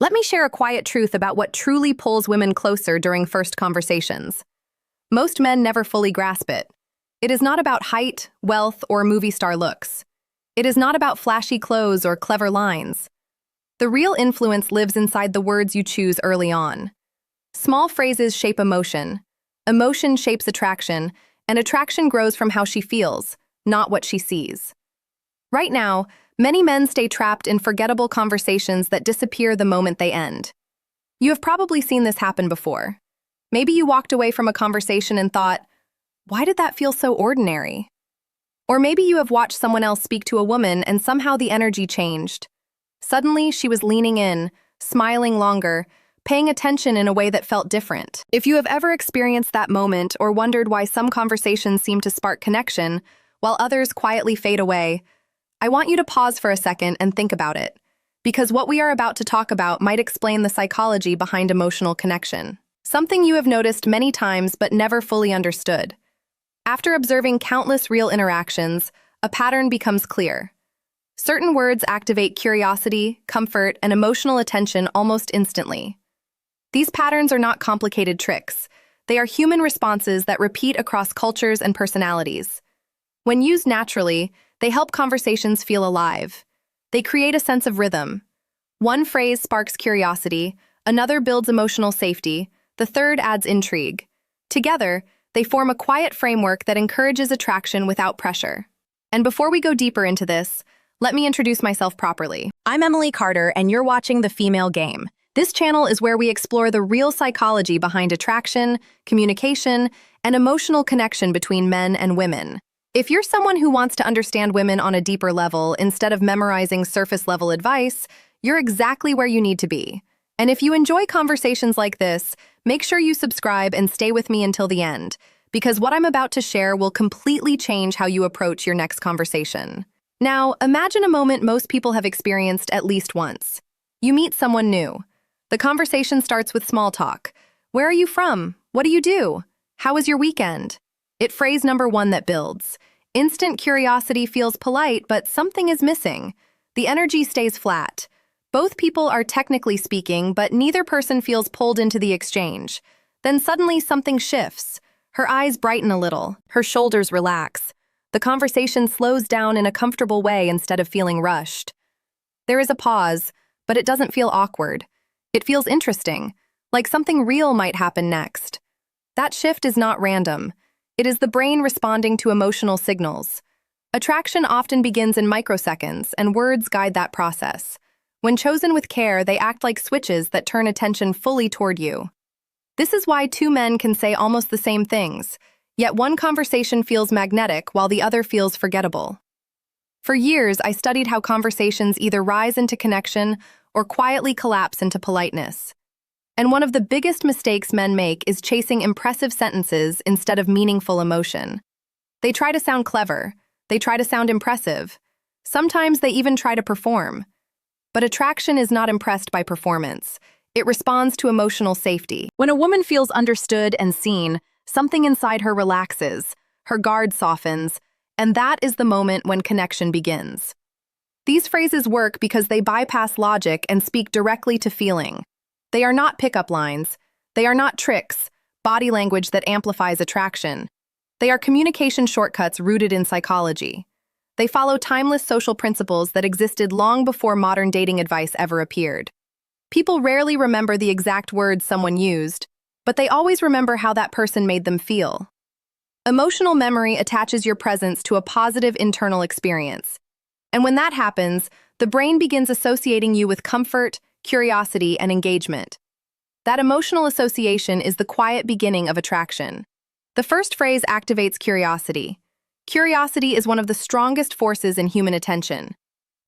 Let me share a quiet truth about what truly pulls women closer during first conversations. Most men never fully grasp it. It is not about height, wealth, or movie star looks. It is not about flashy clothes or clever lines. The real influence lives inside the words you choose early on. Small phrases shape emotion. Emotion shapes attraction, and attraction grows from how she feels, not what she sees. Right now, many men stay trapped in forgettable conversations that disappear the moment they end. You have probably seen this happen before. Maybe you walked away from a conversation and thought, "Why did that feel so ordinary?" Or maybe you have watched someone else speak to a woman and somehow the energy changed. Suddenly, she was leaning in, smiling longer, paying attention in a way that felt different. If you have ever experienced that moment or wondered why some conversations seem to spark connection, while others quietly fade away, I want you to pause for a second and think about it, because what we are about to talk about might explain the psychology behind emotional connection. Something you have noticed many times but never fully understood. After observing countless real interactions, a pattern becomes clear. Certain words activate curiosity, comfort, and emotional attention almost instantly. These patterns are not complicated tricks. They are human responses that repeat across cultures and personalities. When used naturally, they help conversations feel alive. They create a sense of rhythm. One phrase sparks curiosity, another builds emotional safety, the third adds intrigue. Together, they form a quiet framework that encourages attraction without pressure. And before we go deeper into this, let me introduce myself properly. I'm Emily Carter, and you're watching The Female Game. This channel is where we explore the real psychology behind attraction, communication, and emotional connection between men and women. If you're someone who wants to understand women on a deeper level instead of memorizing surface-level advice, you're exactly where you need to be. And if you enjoy conversations like this, make sure you subscribe and stay with me until the end, because what I'm about to share will completely change how you approach your next conversation. Now, imagine a moment most people have experienced at least once. You meet someone new. The conversation starts with small talk. Where are you from? What do you do? How was your weekend? It's phrase number one that builds. Instant curiosity feels polite, but something is missing. The energy stays flat. Both people are technically speaking, but neither person feels pulled into the exchange. Then suddenly something shifts. Her eyes brighten a little. Her shoulders relax. The conversation slows down in a comfortable way instead of feeling rushed. There is a pause, but it doesn't feel awkward. It feels interesting, like something real might happen next. That shift is not random. It is the brain responding to emotional signals. Attraction often begins in microseconds, and words guide that process. When chosen with care, they act like switches that turn attention fully toward you. This is why two men can say almost the same things, yet one conversation feels magnetic while the other feels forgettable. For years, I studied how conversations either rise into connection or quietly collapse into politeness. And one of the biggest mistakes men make is chasing impressive sentences instead of meaningful emotion. They try to sound clever. They try to sound impressive. Sometimes they even try to perform. But attraction is not impressed by performance. It responds to emotional safety. When a woman feels understood and seen, something inside her relaxes, her guard softens, and that is the moment when connection begins. These phrases work because they bypass logic and speak directly to feeling. They are not pickup lines. They are not tricks, body language that amplifies attraction. They are communication shortcuts rooted in psychology. They follow timeless social principles that existed long before modern dating advice ever appeared. People rarely remember the exact words someone used, but they always remember how that person made them feel. Emotional memory attaches your presence to a positive internal experience. And when that happens, the brain begins associating you with comfort, curiosity, and engagement. That emotional association is the quiet beginning of attraction. The first phrase activates curiosity. Curiosity is one of the strongest forces in human attention.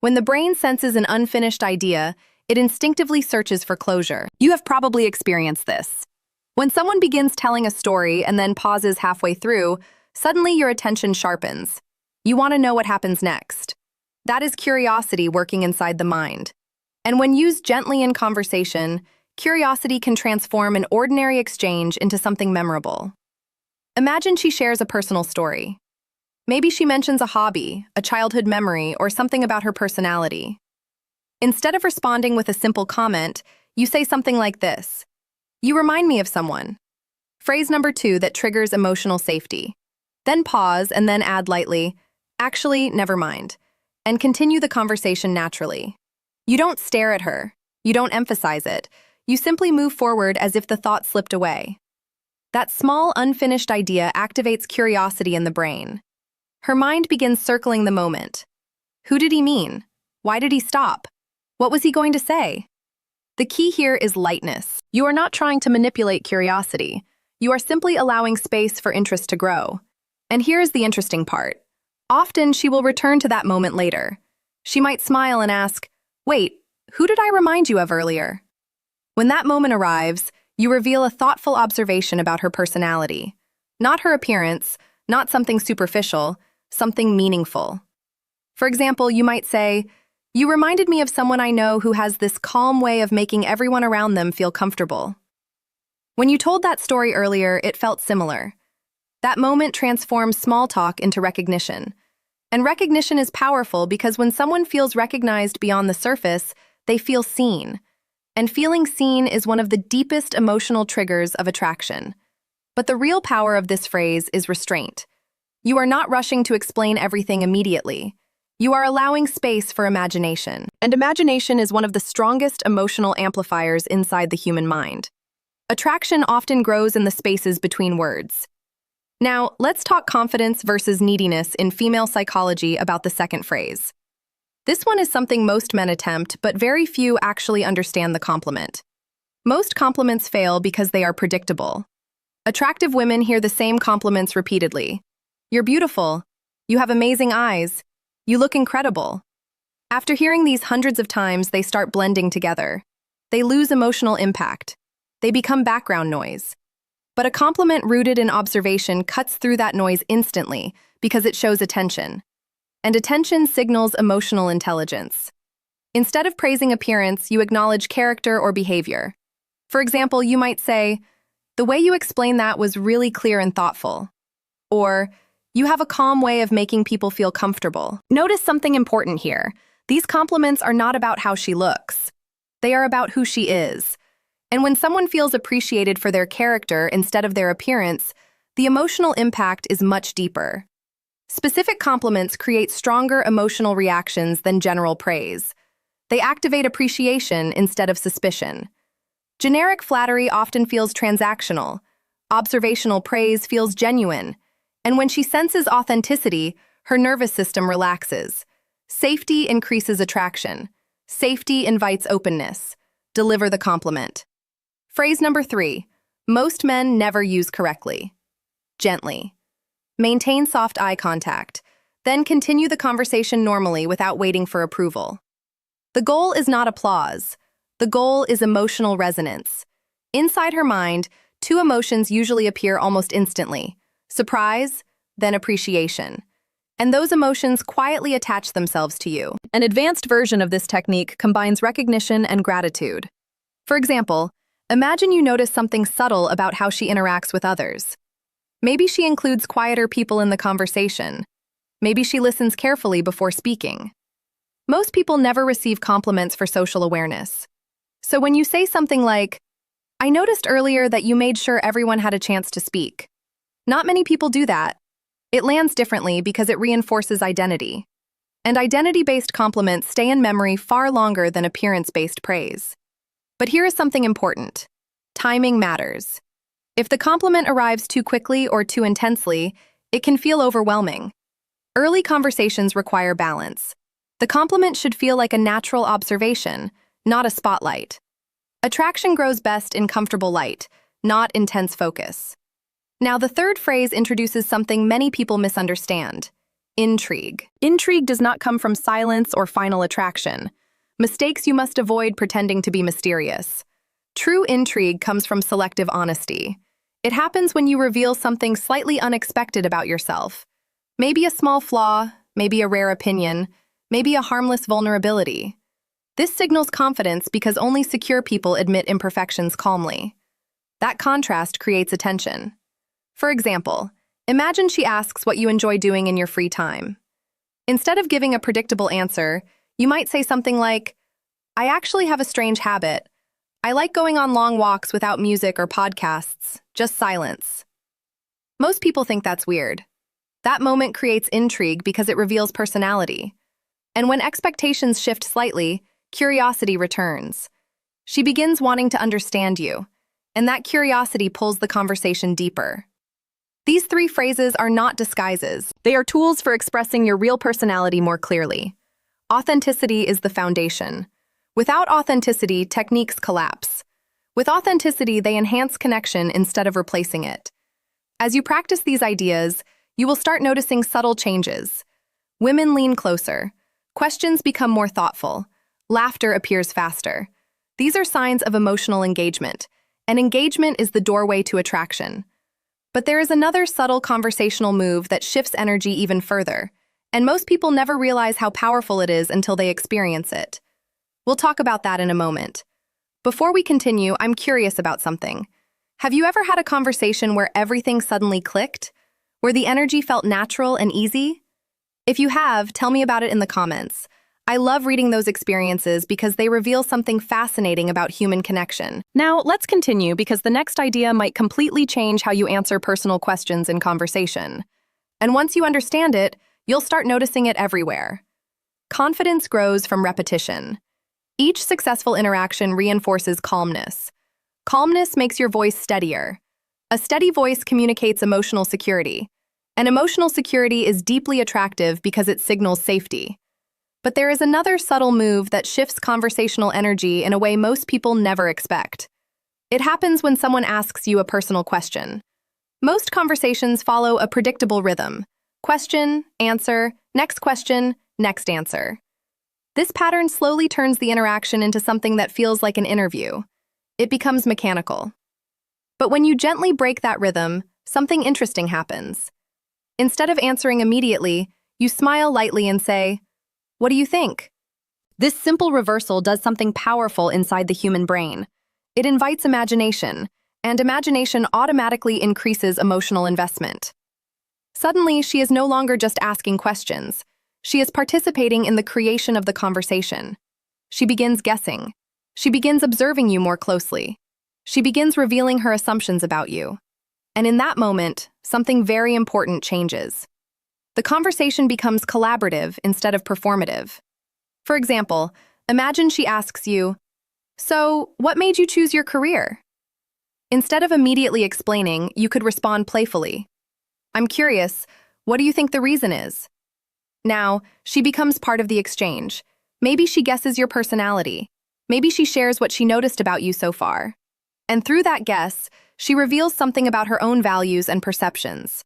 When the brain senses an unfinished idea, it instinctively searches for closure. You have probably experienced this. When someone begins telling a story and then pauses halfway through, suddenly your attention sharpens. You want to know what happens next. That is curiosity working inside the mind. And when used gently in conversation, curiosity can transform an ordinary exchange into something memorable. Imagine she shares a personal story. Maybe she mentions a hobby, a childhood memory, or something about her personality. Instead of responding with a simple comment, You say something like this: "You remind me of someone." Phrase number 2 that triggers emotional safety. Then pause and then add lightly, "Actually, never mind," and continue the conversation naturally. You don't stare at her. You don't emphasize it. You simply move forward as if the thought slipped away. That small, unfinished idea activates curiosity in the brain. Her mind begins circling the moment. Who did he mean? Why did he stop? What was he going to say? The key here is lightness. You are not trying to manipulate curiosity. You are simply allowing space for interest to grow. And here's the interesting part. Often she will return to that moment later. She might smile and ask, "Wait, who did I remind you of earlier?" When that moment arrives, you reveal a thoughtful observation about her personality. Not her appearance, not something superficial, something meaningful. For example, you might say, "You reminded me of someone I know who has this calm way of making everyone around them feel comfortable." When you told that story earlier, it felt similar. That moment transforms small talk into recognition. And recognition is powerful because when someone feels recognized beyond the surface, they feel seen. And feeling seen is one of the deepest emotional triggers of attraction. But the real power of this phrase is restraint. You are not rushing to explain everything immediately. You are allowing space for imagination. And imagination is one of the strongest emotional amplifiers inside the human mind. Attraction often grows in the spaces between words. Now, let's talk confidence versus neediness in female psychology about the second phrase. This one is something most men attempt, but very few actually understand the compliment. Most compliments fail because they are predictable. Attractive women hear the same compliments repeatedly. "You're beautiful. You have amazing eyes. You look incredible." After hearing these hundreds of times, they start blending together. They lose emotional impact. They become background noise. But a compliment rooted in observation cuts through that noise instantly because it shows attention. And attention signals emotional intelligence. Instead of praising appearance, you acknowledge character or behavior. For example, you might say, "The way you explained that was really clear and thoughtful." Or, "You have a calm way of making people feel comfortable." Notice something important here. These compliments are not about how she looks. They are about who she is. And when someone feels appreciated for their character instead of their appearance, the emotional impact is much deeper. Specific compliments create stronger emotional reactions than general praise. They activate appreciation instead of suspicion. Generic flattery often feels transactional. Observational praise feels genuine. And when she senses authenticity, her nervous system relaxes. Safety increases attraction. Safety invites openness. Deliver the compliment. Phrase number 3. Most men never use correctly. Gently. Maintain soft eye contact. Then continue the conversation normally without waiting for approval. The goal is not applause. The goal is emotional resonance. Inside her mind, two emotions usually appear almost instantly: surprise, then appreciation. And those emotions quietly attach themselves to you. An advanced version of this technique combines recognition and gratitude. For example, imagine you notice something subtle about how she interacts with others. Maybe she includes quieter people in the conversation. Maybe she listens carefully before speaking. Most people never receive compliments for social awareness. So when you say something like, "I noticed earlier that you made sure everyone had a chance to speak," not many people do that. It lands differently because it reinforces identity. And identity-based compliments stay in memory far longer than appearance-based praise. But here is something important. Timing matters. If the compliment arrives too quickly or too intensely, it can feel overwhelming. Early conversations require balance. The compliment should feel like a natural observation, not a spotlight. Attraction grows best in comfortable light, not intense focus. Now, the third phrase introduces something many people misunderstand: intrigue. Intrigue does not come from silence or final attraction. Mistakes you must avoid pretending to be mysterious. True intrigue comes from selective honesty. It happens when you reveal something slightly unexpected about yourself. Maybe a small flaw, maybe a rare opinion, maybe a harmless vulnerability. This signals confidence because only secure people admit imperfections calmly. That contrast creates attention. For example, imagine she asks what you enjoy doing in your free time. Instead of giving a predictable answer, you might say something like, "I actually have a strange habit. I like going on long walks without music or podcasts, just silence. Most people think that's weird. That moment creates intrigue because it reveals personality. And when expectations shift slightly, curiosity returns. She begins wanting to understand you, and that curiosity pulls the conversation deeper. These three phrases are not disguises. They are tools for expressing your real personality more clearly. Authenticity is the foundation. Without authenticity, techniques collapse. With authenticity, they enhance connection instead of replacing it. As you practice these ideas, you will start noticing subtle changes. Women lean closer. Questions become more thoughtful. Laughter appears faster. These are signs of emotional engagement, and engagement is the doorway to attraction. But there is another subtle conversational move that shifts energy even further, and most people never realize how powerful it is until they experience it. We'll talk about that in a moment. Before we continue, I'm curious about something. Have you ever had a conversation where everything suddenly clicked? Where the energy felt natural and easy? If you have, tell me about it in the comments. I love reading those experiences because they reveal something fascinating about human connection. Now, let's continue because the next idea might completely change how you answer personal questions in conversation. And once you understand it, you'll start noticing it everywhere. Confidence grows from repetition. Each successful interaction reinforces calmness. Calmness makes your voice steadier. A steady voice communicates emotional security. And emotional security is deeply attractive because it signals safety. But there is another subtle move that shifts conversational energy in a way most people never expect. It happens when someone asks you a personal question. Most conversations follow a predictable rhythm. Question, answer, next question, next answer. This pattern slowly turns the interaction into something that feels like an interview. It becomes mechanical. But when you gently break that rhythm, something interesting happens. Instead of answering immediately, you smile lightly and say, "What do you think?" This simple reversal does something powerful inside the human brain. It invites imagination, and imagination automatically increases emotional investment. Suddenly, she is no longer just asking questions. She is participating in the creation of the conversation. She begins guessing. She begins observing you more closely. She begins revealing her assumptions about you. And in that moment, something very important changes. The conversation becomes collaborative instead of performative. For example, imagine she asks you, "So, what made you choose your career?" Instead of immediately explaining, you could respond playfully. "I'm curious, what do you think the reason is?" Now, she becomes part of the exchange. Maybe she guesses your personality. Maybe she shares what she noticed about you so far. And through that guess, she reveals something about her own values and perceptions.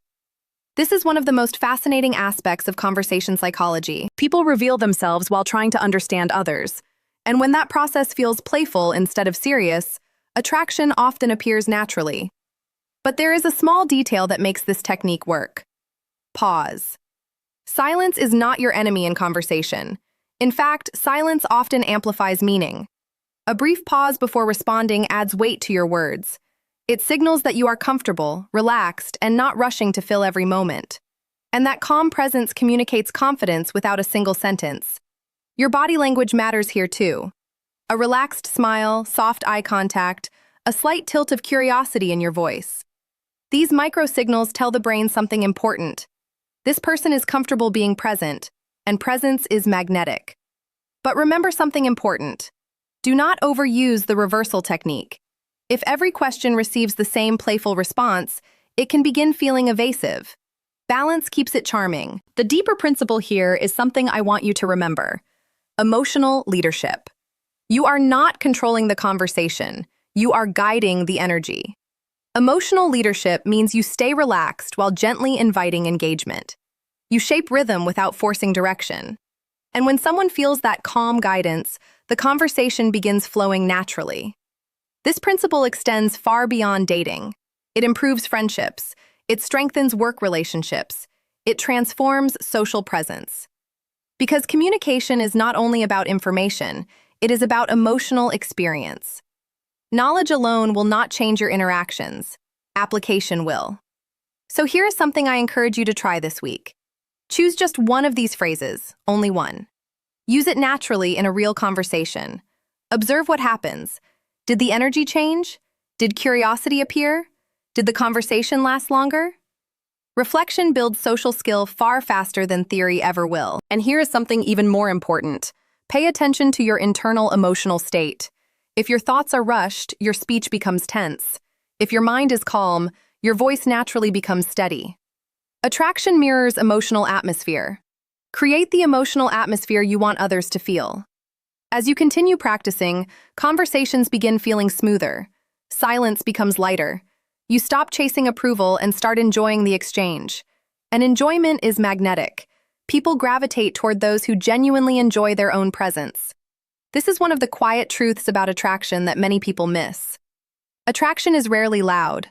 This is one of the most fascinating aspects of conversation psychology. People reveal themselves while trying to understand others. And when that process feels playful instead of serious, attraction often appears naturally. But there is a small detail that makes this technique work. Pause. Silence is not your enemy in conversation. In fact, silence often amplifies meaning. A brief pause before responding adds weight to your words. It signals that you are comfortable, relaxed, and not rushing to fill every moment. And that calm presence communicates confidence without a single sentence. Your body language matters here too. A relaxed smile, soft eye contact, a slight tilt of curiosity in your voice. These micro-signals tell the brain something important. This person is comfortable being present, and presence is magnetic. But remember something important. Do not overuse the reversal technique. If every question receives the same playful response, it can begin feeling evasive. Balance keeps it charming. The deeper principle here is something I want you to remember. Emotional leadership. You are not controlling the conversation. You are guiding the energy. Emotional leadership means you stay relaxed while gently inviting engagement. You shape rhythm without forcing direction. And when someone feels that calm guidance, the conversation begins flowing naturally. This principle extends far beyond dating. It improves friendships. It strengthens work relationships. It transforms social presence. Because communication is not only about information, it is about emotional experience. Knowledge alone will not change your interactions. Application will. So here is something I encourage you to try this week. Choose just one of these phrases, only one. Use it naturally in a real conversation. Observe what happens. Did the energy change? Did curiosity appear? Did the conversation last longer? Reflection builds social skill far faster than theory ever will. And here is something even more important. Pay attention to your internal emotional state. If your thoughts are rushed, your speech becomes tense. If your mind is calm, your voice naturally becomes steady. Attraction mirrors emotional atmosphere. Create the emotional atmosphere you want others to feel. As you continue practicing, conversations begin feeling smoother. Silence becomes lighter. You stop chasing approval and start enjoying the exchange. And enjoyment is magnetic. People gravitate toward those who genuinely enjoy their own presence. This is one of the quiet truths about attraction that many people miss. Attraction is rarely loud.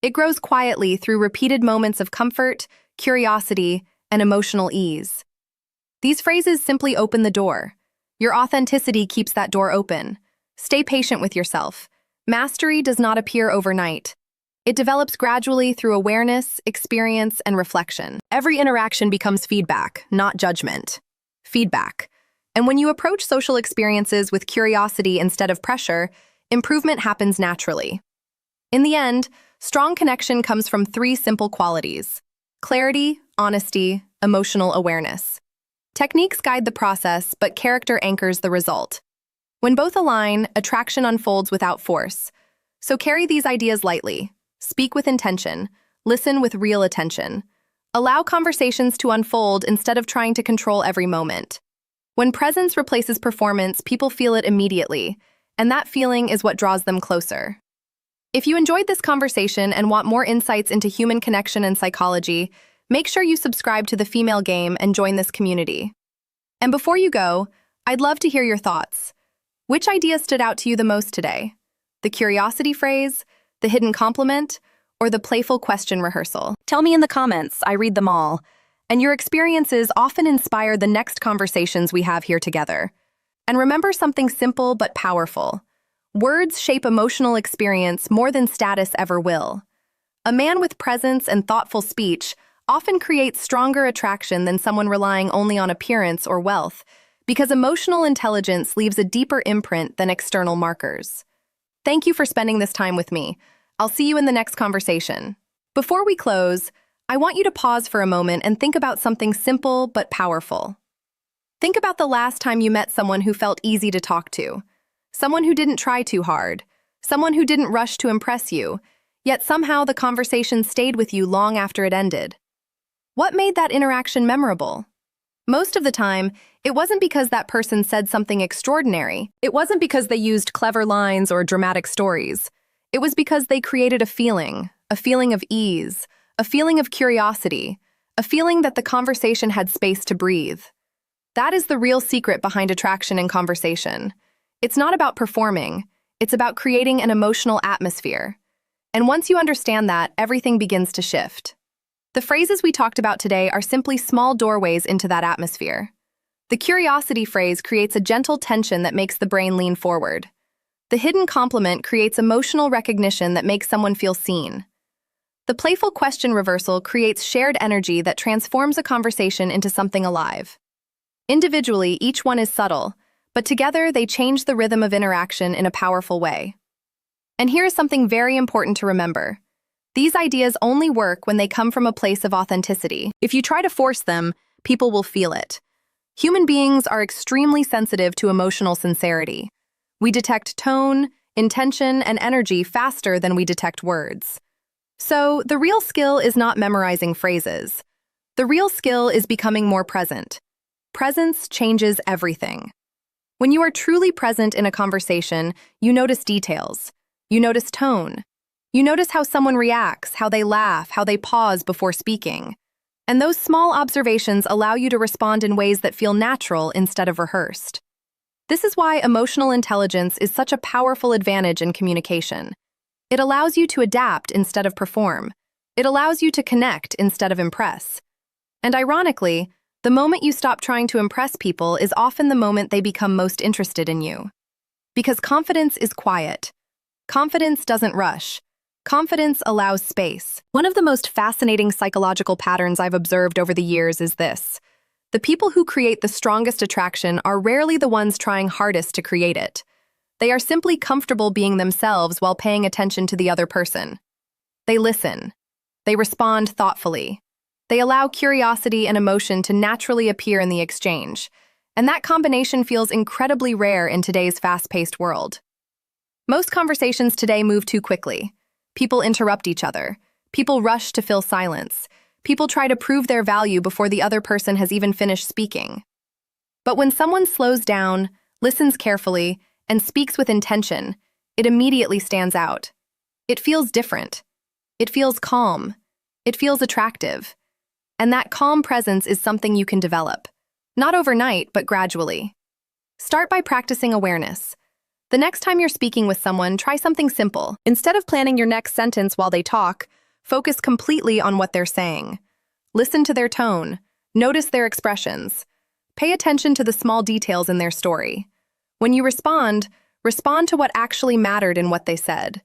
It grows quietly through repeated moments of comfort, curiosity, and emotional ease. These phrases simply open the door. Your authenticity keeps that door open. Stay patient with yourself. Mastery does not appear overnight. It develops gradually through awareness, experience, and reflection. Every interaction becomes feedback, not judgment. Feedback. And when you approach social experiences with curiosity instead of pressure, improvement happens naturally. In the end, strong connection comes from three simple qualities: clarity, honesty, emotional awareness. Techniques guide the process, but character anchors the result. When both align, attraction unfolds without force. So carry these ideas lightly. Speak with intention. Listen with real attention. Allow conversations to unfold instead of trying to control every moment. When presence replaces performance, people feel it immediately, and that feeling is what draws them closer. If you enjoyed this conversation and want more insights into human connection and psychology, make sure you subscribe to The Female Game and join this community. And before you go, I'd love to hear your thoughts. Which idea stood out to you the most today? The curiosity phrase, the hidden compliment, or the playful question rehearsal? Tell me in the comments, I read them all. And your experiences often inspire the next conversations we have here together. And remember something simple but powerful. Words shape emotional experience more than status ever will. A man with presence and thoughtful speech often creates stronger attraction than someone relying only on appearance or wealth, because emotional intelligence leaves a deeper imprint than external markers. Thank you for spending this time with me. I'll see you in the next conversation. Before we close, I want you to pause for a moment and think about something simple but powerful. Think about the last time you met someone who felt easy to talk to, someone who didn't try too hard, someone who didn't rush to impress you, yet somehow the conversation stayed with you long after it ended. What made that interaction memorable? Most of the time, it wasn't because that person said something extraordinary. It wasn't because they used clever lines or dramatic stories. It was because they created a feeling of ease, a feeling of curiosity, a feeling that the conversation had space to breathe. That is the real secret behind attraction in conversation. It's not about performing, it's about creating an emotional atmosphere. And once you understand that, everything begins to shift. The phrases we talked about today are simply small doorways into that atmosphere. The curiosity phrase creates a gentle tension that makes the brain lean forward. The hidden compliment creates emotional recognition that makes someone feel seen. The playful question reversal creates shared energy that transforms a conversation into something alive. Individually, each one is subtle, but together they change the rhythm of interaction in a powerful way. And here is something very important to remember. These ideas only work when they come from a place of authenticity. If you try to force them, people will feel it. Human beings are extremely sensitive to emotional sincerity. We detect tone, intention, and energy faster than we detect words. So, the real skill is not memorizing phrases. The real skill is becoming more present. Presence changes everything. When you are truly present in a conversation, you notice details. You notice tone. You notice how someone reacts, how they laugh, how they pause before speaking. And those small observations allow you to respond in ways that feel natural instead of rehearsed. This is why emotional intelligence is such a powerful advantage in communication. It allows you to adapt instead of perform. It allows you to connect instead of impress. And ironically, the moment you stop trying to impress people is often the moment they become most interested in you. Because confidence is quiet. Confidence doesn't rush. Confidence allows space. One of the most fascinating psychological patterns I've observed over the years is this. The people who create the strongest attraction are rarely the ones trying hardest to create it. They are simply comfortable being themselves while paying attention to the other person. They listen. They respond thoughtfully. They allow curiosity and emotion to naturally appear in the exchange, and that combination feels incredibly rare in today's fast-paced world. Most conversations today move too quickly. People interrupt each other. People rush to fill silence. People try to prove their value before the other person has even finished speaking. But when someone slows down, listens carefully, and speaks with intention, it immediately stands out. It feels different. It feels calm. It feels attractive. And that calm presence is something you can develop. Not overnight, but gradually. Start by practicing awareness. The next time you're speaking with someone, try something simple. Instead of planning your next sentence while they talk, focus completely on what they're saying. Listen to their tone. Notice their expressions. Pay attention to the small details in their story. When you respond to what actually mattered in what they said.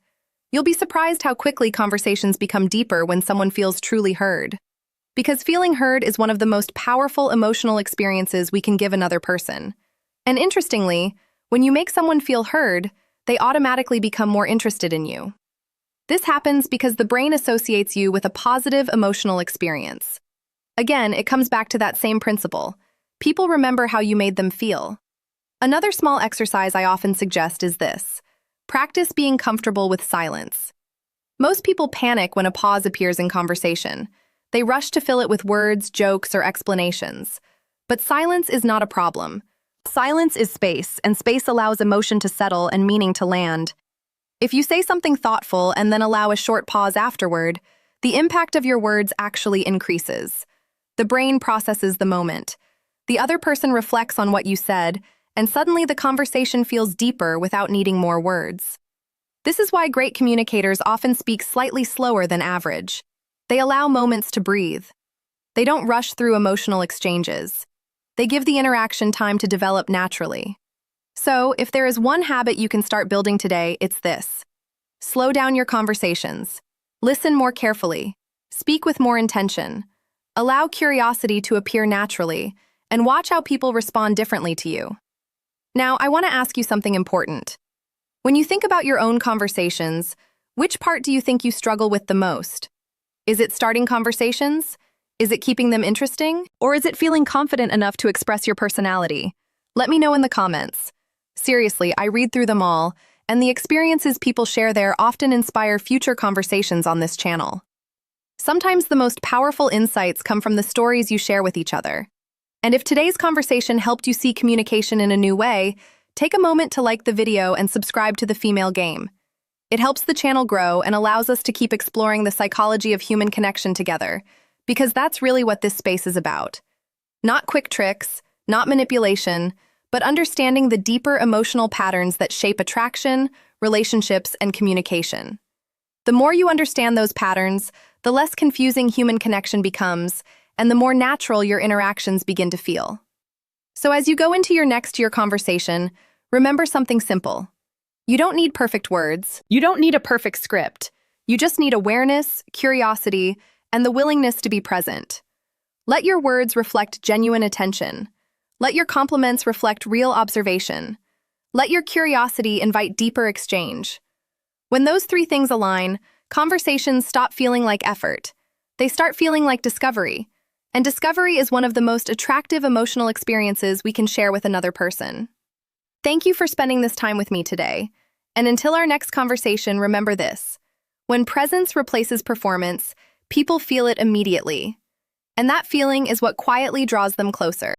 You'll be surprised how quickly conversations become deeper when someone feels truly heard. Because feeling heard is one of the most powerful emotional experiences we can give another person. And interestingly, when you make someone feel heard, they automatically become more interested in you. This happens because the brain associates you with a positive emotional experience. Again, it comes back to that same principle. People remember how you made them feel. Another small exercise I often suggest is this. Practice being comfortable with silence. Most people panic when a pause appears in conversation. They rush to fill it with words, jokes, or explanations. But silence is not a problem. Silence is space, and space allows emotion to settle and meaning to land. If you say something thoughtful and then allow a short pause afterward, the impact of your words actually increases. The brain processes the moment. The other person reflects on what you said, and suddenly the conversation feels deeper without needing more words. This is why great communicators often speak slightly slower than average. They allow moments to breathe. They don't rush through emotional exchanges. They give the interaction time to develop naturally. So, if there is one habit you can start building today, it's this. Slow down your conversations. Listen more carefully. Speak with more intention. Allow curiosity to appear naturally, and watch how people respond differently to you. Now, I want to ask you something important. When you think about your own conversations, which part do you think you struggle with the most? Is it starting conversations? Is it keeping them interesting? Or is it feeling confident enough to express your personality? Let me know in the comments. Seriously, I read through them all, and the experiences people share there often inspire future conversations on this channel. Sometimes the most powerful insights come from the stories you share with each other. And if today's conversation helped you see communication in a new way, take a moment to like the video and subscribe to The Female Game. It helps the channel grow and allows us to keep exploring the psychology of human connection together, because that's really what this space is about. Not quick tricks, not manipulation, but understanding the deeper emotional patterns that shape attraction, relationships, and communication. The more you understand those patterns, the less confusing human connection becomes, and the more natural your interactions begin to feel. So as you go into your next year conversation, remember something simple. You don't need perfect words. You don't need a perfect script. You just need awareness, curiosity, and the willingness to be present. Let your words reflect genuine attention. Let your compliments reflect real observation. Let your curiosity invite deeper exchange. When those three things align, conversations stop feeling like effort. They start feeling like discovery. And discovery is one of the most attractive emotional experiences we can share with another person. Thank you for spending this time with me today. And until our next conversation, remember this. When presence replaces performance, people feel it immediately. And that feeling is what quietly draws them closer.